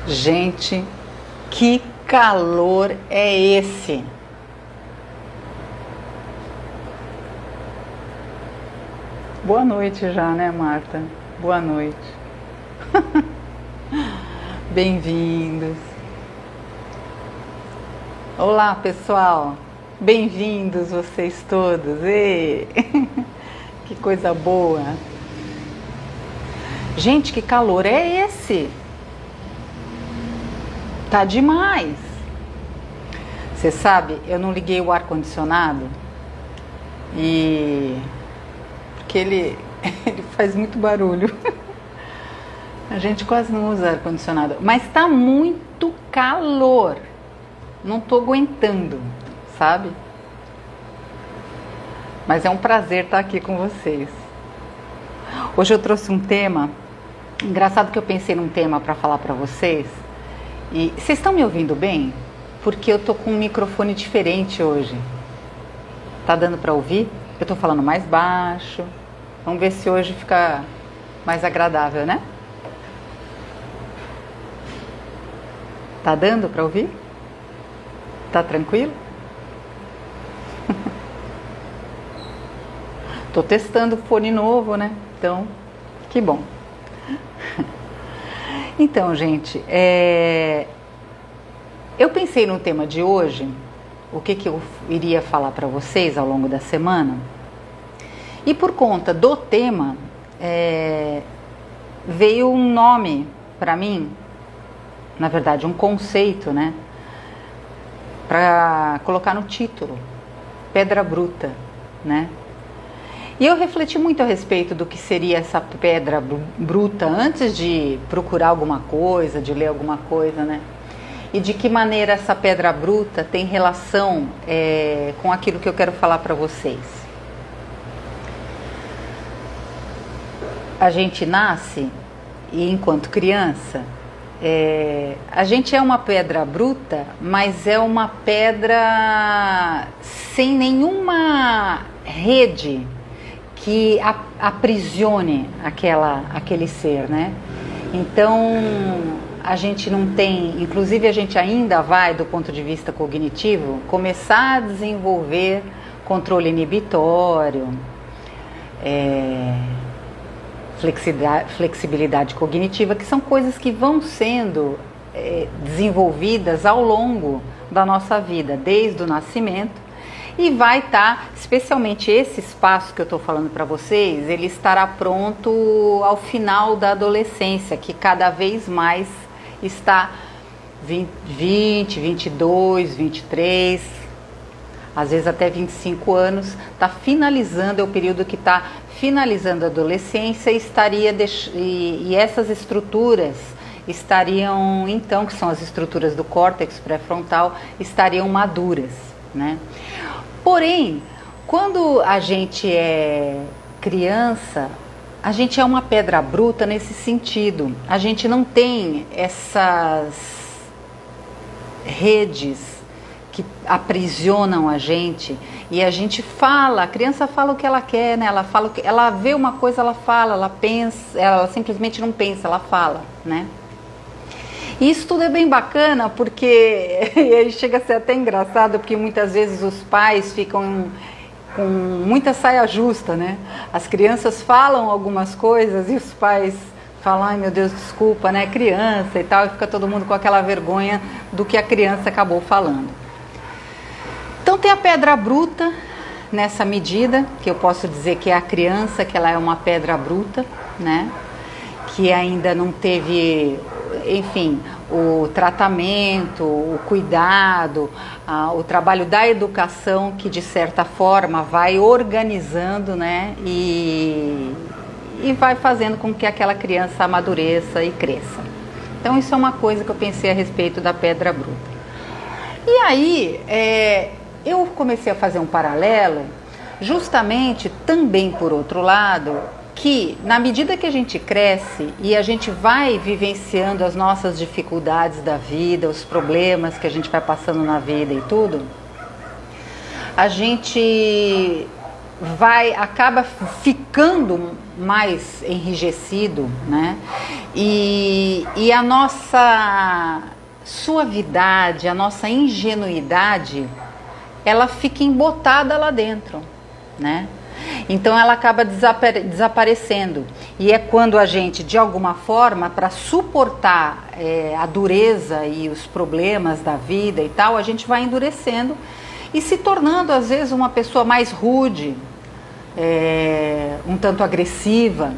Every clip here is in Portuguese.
Gente, que calor é esse? Boa noite já, né, Marta? Boa noite. Bem-vindos. Olá, pessoal. Bem-vindos vocês todos. Ê! Que coisa boa. Gente, que calor é esse? Tá demais. Você sabe, eu não liguei o ar-condicionado porque ele faz muito barulho. A gente quase não usa ar-condicionado, mas tá muito calor. Não tô aguentando, sabe? Mas é um prazer estar aqui com vocês. Hoje eu trouxe um tema. Engraçado que eu pensei num tema para falar para vocês. E vocês estão me ouvindo bem? Porque eu tô com um microfone diferente hoje. Tá dando para ouvir? Eu tô falando mais baixo. Vamos ver se hoje fica mais agradável, né? Tá dando para ouvir? Tá tranquilo? Tô testando fone novo, né? Então, que bom. Então, gente, eu pensei no tema de hoje, o que eu iria falar para vocês ao longo da semana, e por conta do tema, veio um nome para mim, na verdade um conceito, né, para colocar no título, pedra bruta, né? E eu refleti muito a respeito do que seria essa pedra bruta antes de procurar alguma coisa, de ler alguma coisa, né? E de que maneira essa pedra bruta tem relação com aquilo que eu quero falar para vocês. A gente nasce e enquanto criança, a gente é uma pedra bruta, mas é uma pedra sem nenhuma rede que aprisione aquele ser, né? Então, a gente não tem, inclusive a gente ainda vai, do ponto de vista cognitivo, começar a desenvolver controle inibitório, flexibilidade cognitiva, que são coisas que vão sendo desenvolvidas ao longo da nossa vida, desde o nascimento. E vai estar, especialmente esse espaço que eu estou falando para vocês, ele estará pronto ao final da adolescência, que cada vez mais está 20, 22, 23, às vezes até 25 anos, está finalizando, é o período que está finalizando a adolescência e essas estruturas estariam, então, que são as estruturas do córtex pré-frontal, estariam maduras, né? Porém, quando a gente é criança, a gente é uma pedra bruta nesse sentido. A gente não tem essas redes que aprisionam a gente e a gente fala, a criança fala o que ela quer, né? Ela vê uma coisa, ela fala, ela pensa, ela simplesmente não pensa, ela fala, né? E isso tudo é bem bacana porque e aí chega a ser até engraçado porque muitas vezes os pais ficam com muita saia justa, né? As crianças falam algumas coisas e os pais falam, ai meu Deus, desculpa, né? Criança e tal, e fica todo mundo com aquela vergonha do que a criança acabou falando. Então tem a pedra bruta nessa medida, que eu posso dizer que é a criança, que ela é uma pedra bruta, né? Que ainda não teve, enfim, o tratamento, o cuidado, o trabalho da educação que de certa forma vai organizando, né, e vai fazendo com que aquela criança amadureça e cresça. Então isso é uma coisa que eu pensei a respeito da pedra bruta. E aí eu comecei a fazer um paralelo, justamente também por outro lado, que na medida que a gente cresce e a gente vai vivenciando as nossas dificuldades da vida, os problemas que a gente vai passando na vida e tudo, a gente acaba ficando mais enrijecido, né? E a nossa suavidade, a nossa ingenuidade, ela fica embotada lá dentro, né? Então ela acaba desaparecendo. E é quando a gente, de alguma forma, para suportar a dureza e os problemas da vida e tal, a gente vai endurecendo e se tornando, às vezes, uma pessoa mais rude, um tanto agressiva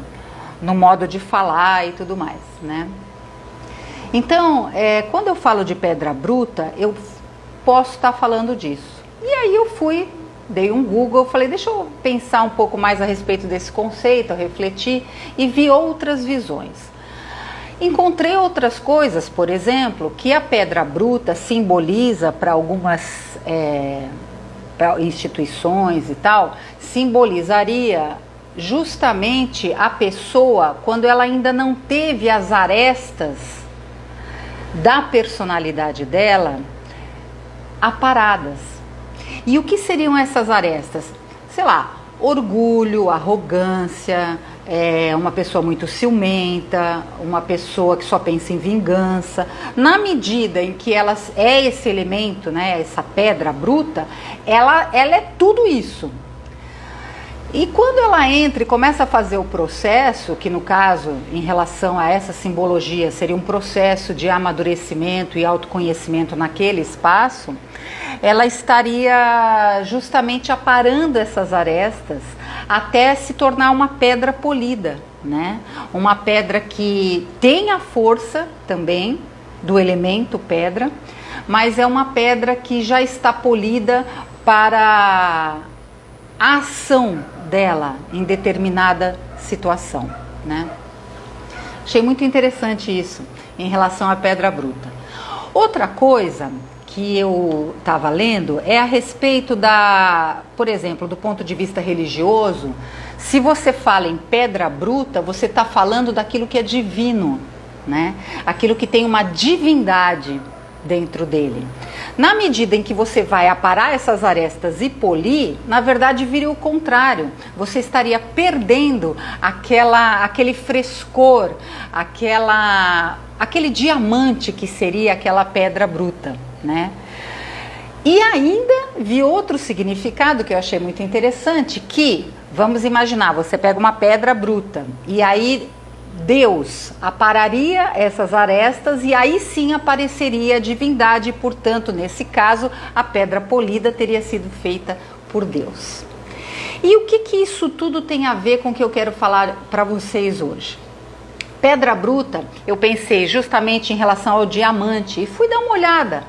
no modo de falar e tudo mais, né? Então, quando eu falo de pedra bruta, eu posso estar falando disso. E aí eu dei um Google, falei, deixa eu pensar um pouco mais a respeito desse conceito, eu refleti e vi outras visões. Encontrei outras coisas, por exemplo, que a pedra bruta simboliza para algumas pra instituições e tal, simbolizaria justamente a pessoa quando ela ainda não teve as arestas da personalidade dela aparadas. E o que seriam essas arestas? Sei lá, orgulho, arrogância, uma pessoa muito ciumenta, uma pessoa que só pensa em vingança. Na medida em que ela é esse elemento, né, essa pedra bruta, ela é tudo isso. E quando ela entra e começa a fazer o processo, que no caso, em relação a essa simbologia, seria um processo de amadurecimento e autoconhecimento naquele espaço, ela estaria justamente aparando essas arestas até se tornar uma pedra polida, né? Uma pedra que tem a força também do elemento pedra, mas é uma pedra que já está polida para a ação dela em determinada situação, né? Achei muito interessante isso em relação à pedra bruta. Outra coisa que eu estava lendo é a respeito por exemplo, do ponto de vista religioso, se você fala em pedra bruta, você está falando daquilo que é divino, né? Aquilo que tem uma divindade dentro dele. Na medida em que você vai aparar essas arestas e polir, na verdade viria o contrário. Você estaria perdendo aquele frescor, aquele diamante que seria aquela pedra bruta, né? E ainda vi outro significado que eu achei muito interessante, que, vamos imaginar, você pega uma pedra bruta e aí Deus apararia essas arestas e aí sim apareceria a divindade, e, portanto, nesse caso, a pedra polida teria sido feita por Deus. E o que isso tudo tem a ver com o que eu quero falar para vocês hoje? Pedra bruta, eu pensei justamente em relação ao diamante e fui dar uma olhada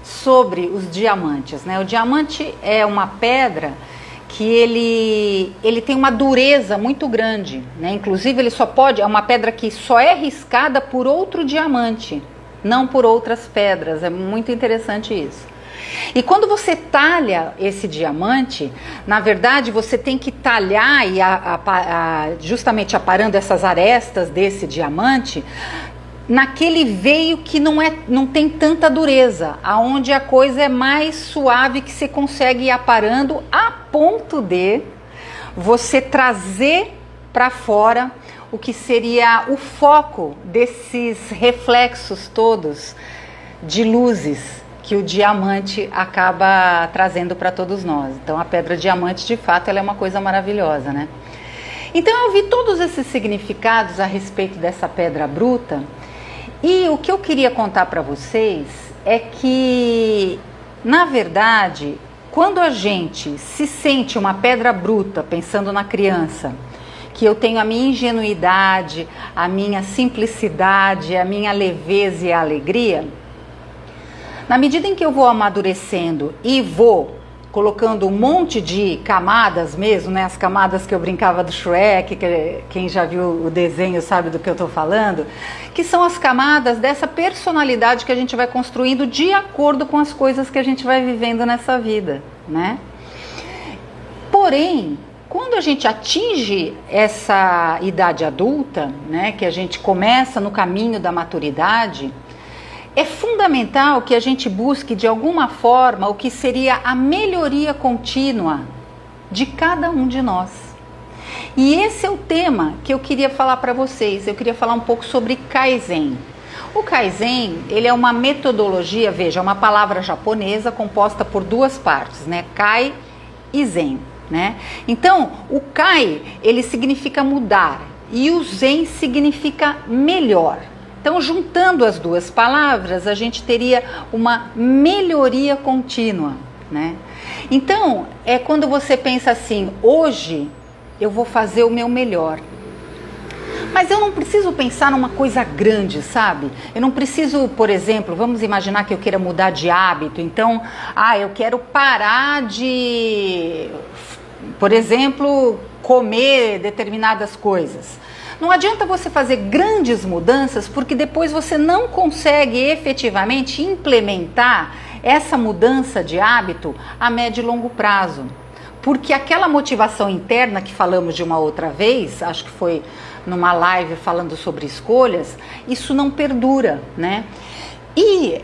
sobre os diamantes, né? O diamante é uma pedra que ele tem uma dureza muito grande, né? Inclusive é uma pedra que só é riscada por outro diamante, não por outras pedras. É muito interessante isso. E quando você talha esse diamante, na verdade você tem que talhar e justamente aparando essas arestas desse diamante naquele veio que não tem tanta dureza, aonde a coisa é mais suave, que você consegue ir aparando a ponto de você trazer para fora o que seria o foco desses reflexos todos de luzes que o diamante acaba trazendo para todos nós. Então a pedra diamante, de fato, ela é uma coisa maravilhosa, né? Então eu vi todos esses significados a respeito dessa pedra bruta. E o que eu queria contar para vocês é que, na verdade, quando a gente se sente uma pedra bruta, pensando na criança, que eu tenho a minha ingenuidade, a minha simplicidade, a minha leveza e a alegria, na medida em que eu vou amadurecendo e vou colocando um monte de camadas mesmo, né? As camadas que eu brincava do Shrek, que quem já viu o desenho sabe do que eu estou falando, que são as camadas dessa personalidade que a gente vai construindo de acordo com as coisas que a gente vai vivendo nessa vida, né? Porém, quando a gente atinge essa idade adulta, né, que a gente começa no caminho da maturidade, é fundamental que a gente busque de alguma forma o que seria a melhoria contínua de cada um de nós. E esse é o tema que eu queria falar para vocês. Eu queria falar um pouco sobre Kaizen. O Kaizen, ele é uma metodologia, veja, é uma palavra japonesa composta por duas partes, né? Kai e Zen, né? Então, o Kai, ele significa mudar e o Zen significa melhor. Então, juntando as duas palavras, a gente teria uma melhoria contínua, né? Então, é quando você pensa assim, hoje eu vou fazer o meu melhor. Mas eu não preciso pensar numa coisa grande, sabe? Eu não preciso, por exemplo, vamos imaginar que eu queira mudar de hábito. Então, eu quero parar de, por exemplo, comer determinadas coisas. Não adianta você fazer grandes mudanças, porque depois você não consegue efetivamente implementar essa mudança de hábito a médio e longo prazo. Porque aquela motivação interna que falamos de uma outra vez, acho que foi numa live falando sobre escolhas, isso não perdura, né? E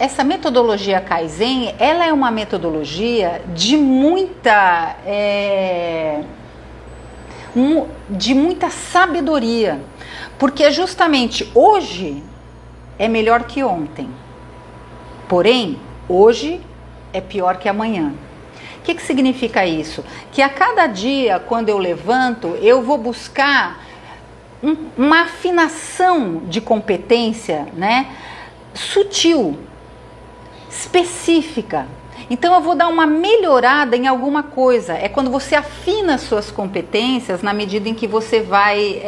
essa metodologia Kaizen, ela é uma metodologia de muita sabedoria, porque justamente hoje é melhor que ontem, porém hoje é pior que amanhã. O que significa isso? Que a cada dia, quando eu levanto, eu vou buscar uma afinação de competência, né, sutil, específica. Então eu vou dar uma melhorada em alguma coisa. É quando você afina suas competências na medida em que você vai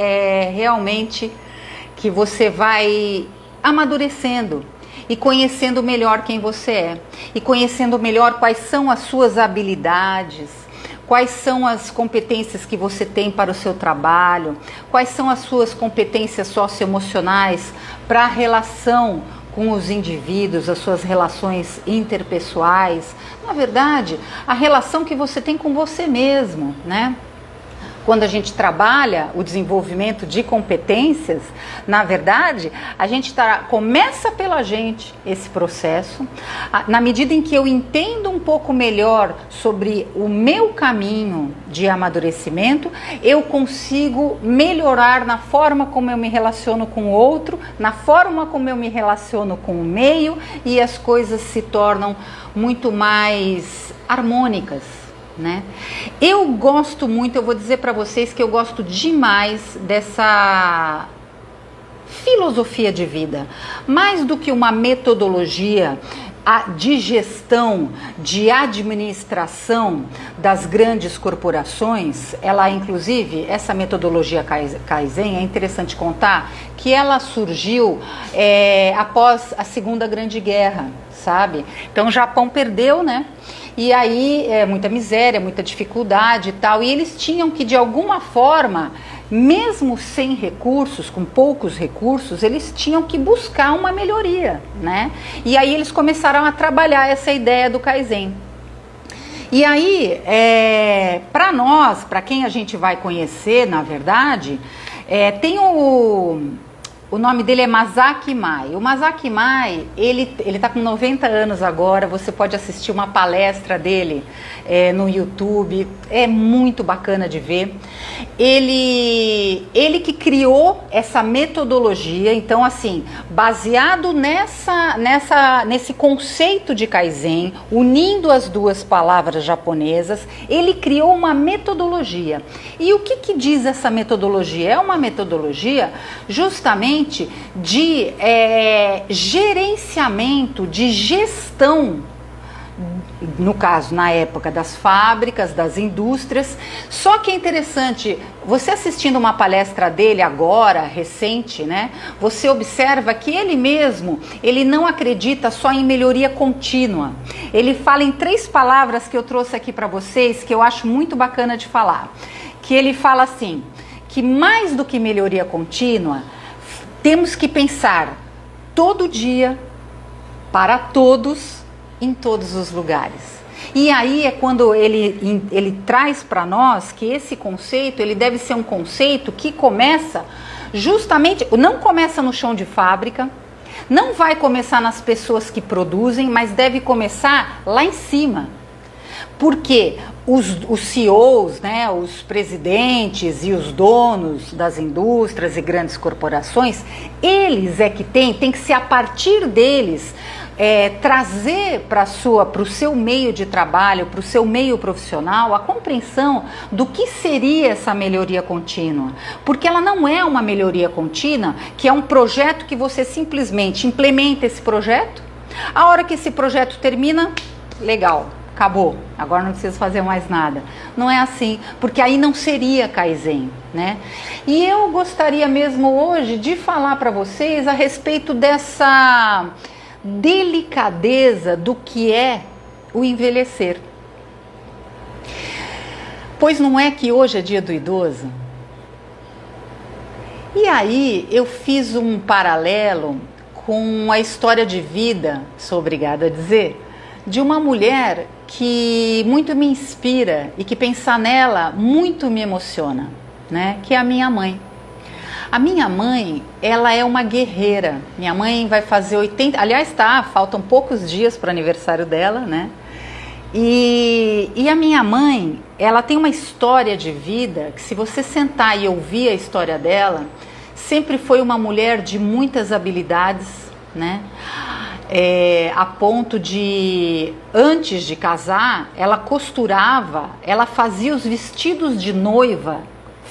que você vai amadurecendo e conhecendo melhor quem você é, e conhecendo melhor quais são as suas habilidades, quais são as competências que você tem para o seu trabalho, quais são as suas competências socioemocionais para a relação com os indivíduos, as suas relações interpessoais, na verdade, a relação que você tem com você mesmo, né? Quando a gente trabalha o desenvolvimento de competências, na verdade, a gente começa pela gente esse processo. Na medida em que eu entendo um pouco melhor sobre o meu caminho de amadurecimento, eu consigo melhorar na forma como eu me relaciono com o outro, na forma como eu me relaciono com o meio, e as coisas se tornam muito mais harmônicas, né? Eu gosto muito, eu vou dizer para vocês que eu gosto demais dessa filosofia de vida, mais do que uma metodologia de gestão, de administração das grandes corporações. Ela, inclusive, essa metodologia Kaizen, é interessante contar que ela surgiu após a Segunda Grande Guerra, sabe? Então o Japão perdeu, né? E aí muita miséria, muita dificuldade e tal, e eles tinham que, de alguma forma, mesmo sem recursos, com poucos recursos, eles tinham que buscar uma melhoria, né? E aí eles começaram a trabalhar essa ideia do Kaizen. E aí, para nós, para quem a gente vai conhecer, na verdade, tem o nome dele é Masaki Mai. O Masaki Mai, ele está com 90 anos agora, você pode assistir uma palestra dele no YouTube, é muito bacana de ver. Ele que criou essa metodologia, então assim, baseado nesse conceito de Kaizen, unindo as duas palavras japonesas, ele criou uma metodologia. E o que diz essa metodologia? É uma metodologia justamente de gerenciamento, de gestão, no caso, na época das fábricas, das indústrias. Só que é interessante, você assistindo uma palestra dele agora, recente, né? Você observa que ele mesmo, ele não acredita só em melhoria contínua. Ele fala em 3 palavras que eu trouxe aqui para vocês, que eu acho muito bacana de falar. Que ele fala assim, que mais do que melhoria contínua, temos que pensar todo dia, para todos, em todos os lugares. E aí é quando ele traz para nós que esse conceito, ele deve ser um conceito que começa justamente, não começa no chão de fábrica, não vai começar nas pessoas que produzem, mas deve começar lá em cima. Porque os CEOs, né, os presidentes e os donos das indústrias e grandes corporações, eles é que tem que ser a partir deles trazer para o seu meio de trabalho, para o seu meio profissional, a compreensão do que seria essa melhoria contínua. Porque ela não é uma melhoria contínua, que é um projeto que você simplesmente implementa esse projeto, a hora que esse projeto termina, legal, acabou, agora não precisa fazer mais nada. Não é assim, porque aí não seria Kaizen, né? E eu gostaria mesmo hoje de falar para vocês a respeito dessa delicadeza do que é o envelhecer. Pois não é que hoje é dia do idoso? E aí eu fiz um paralelo com a história de vida, sou obrigada a dizer, de uma mulher que muito me inspira e que pensar nela muito me emociona, né? Que é a minha mãe. A minha mãe, ela é uma guerreira. Minha mãe vai fazer 80... Aliás, faltam poucos dias para o aniversário dela, né? E a minha mãe, ela tem uma história de vida que, se você sentar e ouvir a história dela, sempre foi uma mulher de muitas habilidades, né? A ponto de, antes de casar, ela costurava, ela fazia os vestidos de noiva,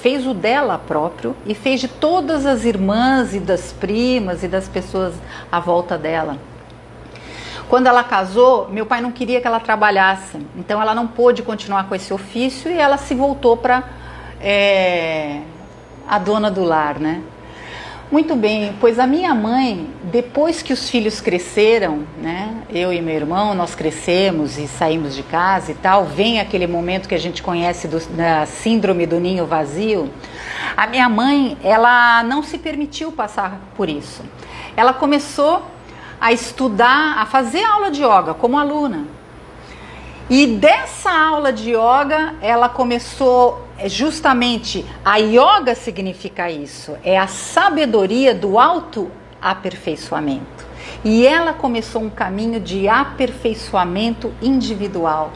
fez o dela próprio e fez de todas as irmãs e das primas e das pessoas à volta dela. Quando ela casou, meu pai não queria que ela trabalhasse, então ela não pôde continuar com esse ofício e ela se voltou para a dona do lar, né? Muito bem, pois a minha mãe, depois que os filhos cresceram, né, eu e meu irmão, nós crescemos e saímos de casa e tal, vem aquele momento que a gente conhece da síndrome do ninho vazio. A minha mãe, ela não se permitiu passar por isso. Ela começou a estudar, a fazer aula de yoga como aluna. E dessa aula de yoga, ela começou justamente, a yoga significa isso, é a sabedoria do autoaperfeiçoamento. E ela começou um caminho de aperfeiçoamento individual,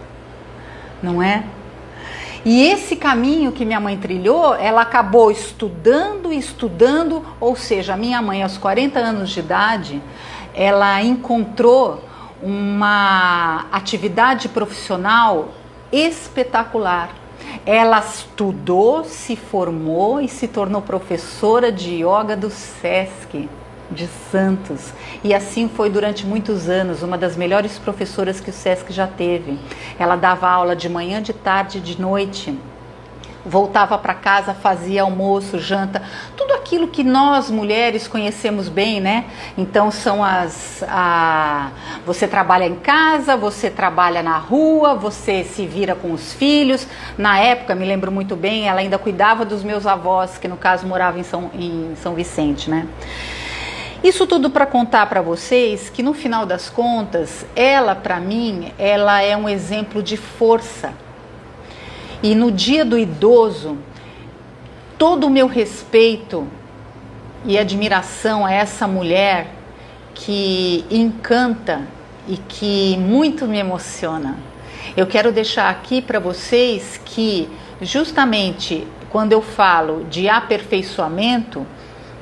não é? E esse caminho que minha mãe trilhou, ela acabou estudando, ou seja, a minha mãe aos 40 anos de idade, ela encontrou uma atividade profissional espetacular. Ela estudou, se formou e se tornou professora de yoga do SESC de Santos. E assim foi durante muitos anos, uma das melhores professoras que o SESC já teve. Ela dava aula de manhã, de tarde, de noite. Voltava para casa, fazia almoço, janta, tudo aquilo que nós mulheres conhecemos bem, né? Então você trabalha em casa, você trabalha na rua, você se vira com os filhos. Na época, me lembro muito bem, ela ainda cuidava dos meus avós, que no caso moravam em São Vicente, né? Isso tudo para contar para vocês que no final das contas, ela para mim, ela é um exemplo de força. E no dia do idoso, todo o meu respeito e admiração a essa mulher que encanta e que muito me emociona. Eu quero deixar aqui para vocês que justamente quando eu falo de aperfeiçoamento,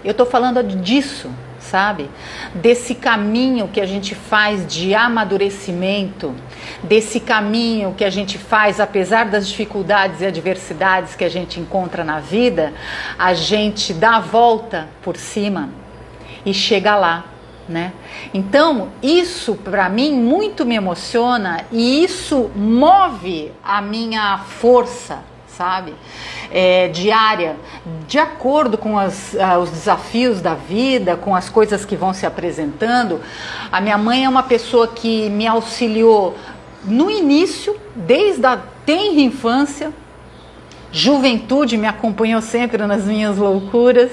eu estou falando disso, sabe? Desse caminho que a gente faz de amadurecimento, desse caminho que a gente faz, apesar das dificuldades e adversidades que a gente encontra na vida, a gente dá a volta por cima e chega lá, né? Então, isso para mim muito me emociona e isso move a minha força, sabe? Diária, de acordo com os desafios da vida, com as coisas que vão se apresentando. A minha mãe é uma pessoa que me auxiliou no início, desde a tenra infância, juventude, me acompanhou sempre nas minhas loucuras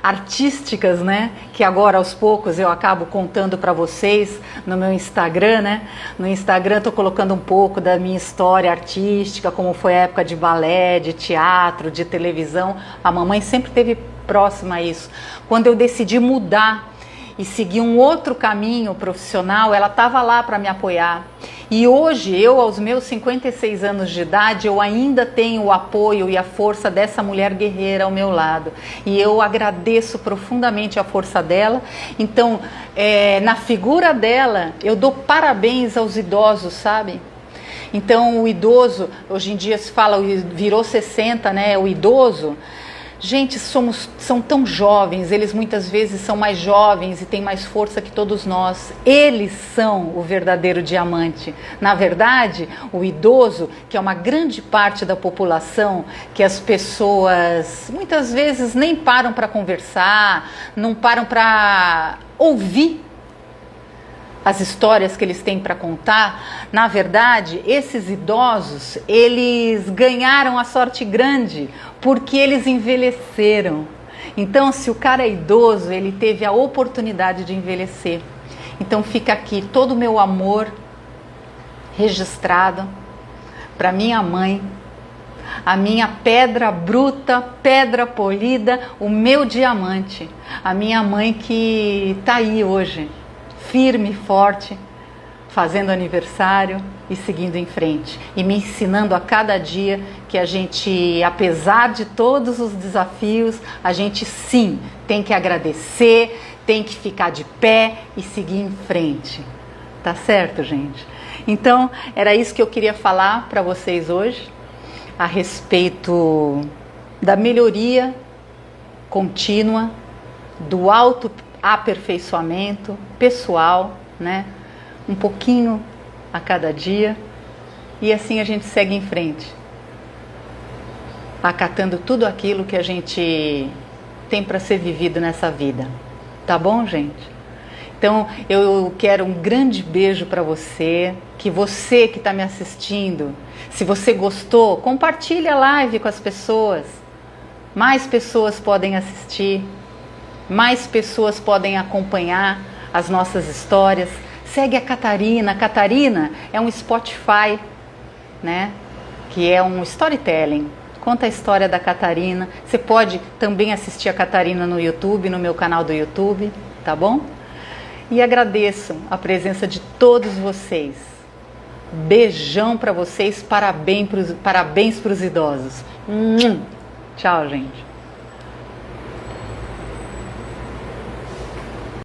artísticas, né? Que agora aos poucos eu acabo contando para vocês no meu Instagram, né? No Instagram estou colocando um pouco da minha história artística, como foi a época de balé, de teatro, de televisão. A mamãe sempre esteve próxima a isso. Quando eu decidi mudar e seguir um outro caminho profissional, ela estava lá para me apoiar. E hoje, eu, aos meus 56 anos de idade, eu ainda tenho o apoio e a força dessa mulher guerreira ao meu lado. E eu agradeço profundamente a força dela. Então, na figura dela, eu dou parabéns aos idosos, sabe? Então, o idoso, hoje em dia se fala, virou 60, né? O idoso. Gente, são tão jovens, eles muitas vezes são mais jovens e têm mais força que todos nós. Eles são o verdadeiro diamante. Na verdade, o idoso, que é uma grande parte da população, que as pessoas muitas vezes nem param para conversar, não param para ouvir as histórias que eles têm para contar. Na verdade, esses idosos, eles ganharam a sorte grande porque eles envelheceram. Então, se o cara é idoso, ele teve a oportunidade de envelhecer. Então, fica aqui todo o meu amor registrado para minha mãe, a minha pedra bruta, pedra polida, o meu diamante, a minha mãe que está aí hoje, firme e forte, fazendo aniversário e seguindo em frente. E me ensinando a cada dia que a gente, apesar de todos os desafios, a gente sim tem que agradecer, tem que ficar de pé e seguir em frente. Tá certo, gente? Então, era isso que eu queria falar para vocês hoje, a respeito da melhoria contínua, do autoaperfeiçoamento pessoal, né? Um pouquinho a cada dia, e assim a gente segue em frente, acatando tudo aquilo que a gente tem para ser vivido nessa vida. Tá bom, gente? Então, eu quero um grande beijo para você, que está me assistindo, se você gostou, compartilha a live com as pessoas. Mais pessoas podem assistir, mais pessoas podem acompanhar as nossas histórias. Segue a Catarina. A Catarina é um Spotify, né? Que é um storytelling. Conta a história da Catarina. Você pode também assistir a Catarina no YouTube, no meu canal do YouTube, tá bom? E agradeço a presença de todos vocês. Beijão para vocês, parabéns para os idosos. Tchau, gente.